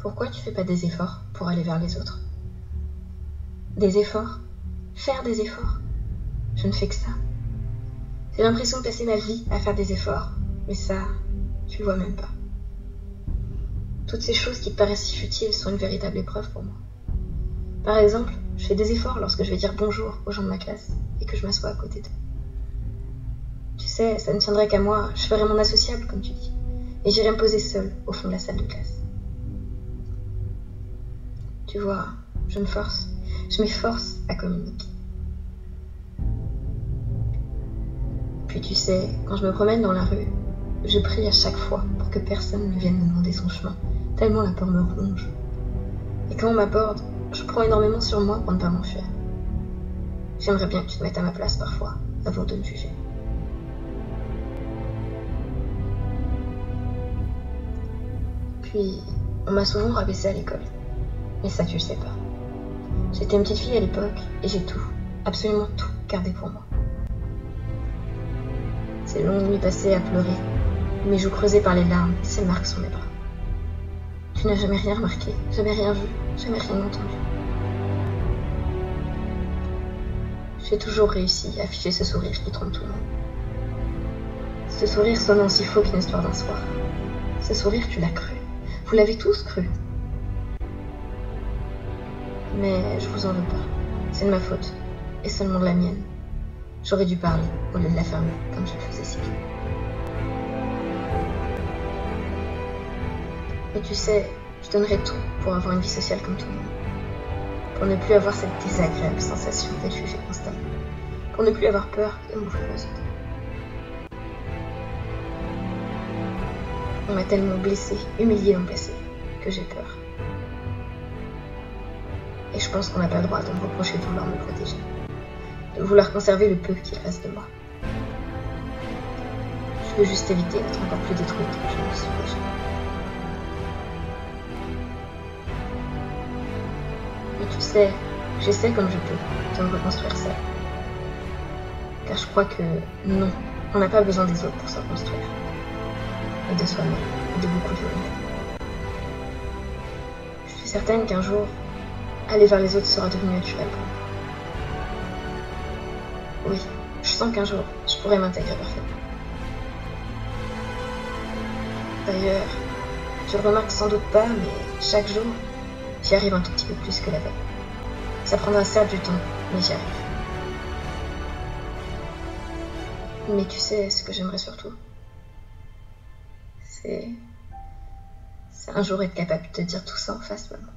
Pourquoi tu fais pas des efforts pour aller vers les autres? Des efforts? Faire des efforts? Je ne fais que ça. J'ai l'impression de passer ma vie à faire des efforts, mais ça, tu le vois même pas. Toutes ces choses qui te paraissent si futiles sont une véritable épreuve pour moi. Par exemple, je fais des efforts lorsque je vais dire bonjour aux gens de ma classe et que je m'assois à côté d'eux. Tu sais, ça ne tiendrait qu'à moi, je ferais mon associable, comme tu dis, et j'irais me poser seule au fond de la salle de classe. Tu vois, je m'efforce à communiquer. Puis tu sais, quand je me promène dans la rue, je prie à chaque fois pour que personne ne vienne me demander son chemin, tellement la peur me ronge. Et quand on m'aborde, je prends énormément sur moi pour ne pas m'enfuir. J'aimerais bien que tu te mettes à ma place parfois, avant de me juger. Puis, on m'a souvent rabaissée à l'école. Mais ça, tu le sais pas. J'étais une petite fille à l'époque, et j'ai tout, absolument tout, gardé pour moi. Ces longues nuits passées à pleurer, mes joues creusées par les larmes et ces marques sur mes bras. Tu n'as jamais rien remarqué, jamais rien vu, jamais rien entendu. J'ai toujours réussi à afficher ce sourire qui trompe tout le monde. Ce sourire sonnant si faux qu'une histoire d'un soir. Ce sourire, tu l'as cru. Vous l'avez tous cru. Mais je vous en veux pas. C'est de ma faute. Et seulement de la mienne. J'aurais dû parler au lieu de la fermer, comme je le faisais si bien. Et tu sais, je donnerais tout pour avoir une vie sociale comme tout le monde. Pour ne plus avoir cette désagréable sensation d'être jugée constamment. Pour ne plus avoir peur de m'ouvrir aux autres. On m'a tellement blessée, humiliée dans le passé, que j'ai peur. Et je pense qu'on n'a pas le droit de me reprocher de vouloir me protéger. De vouloir conserver le peu qu'il reste de moi. Je veux juste éviter d'être encore plus détruite que je ne le suis déjà. Et tu sais, j'essaie comme je peux de me reconstruire seule. Car je crois que non, on n'a pas besoin des autres pour se reconstruire. Et de soi-même, et de beaucoup de nous. Je suis certaine qu'un jour, aller vers les autres sera devenu naturel pour moi. Oui, je sens qu'un jour, je pourrais m'intégrer parfaitement. D'ailleurs, tu le remarques sans doute pas, mais chaque jour, j'y arrive un tout petit peu plus que la veille. Ça prendra certes du temps, mais j'y arrive. Mais tu sais ce que j'aimerais surtout? C'est un jour être capable de te dire tout ça en face, maman.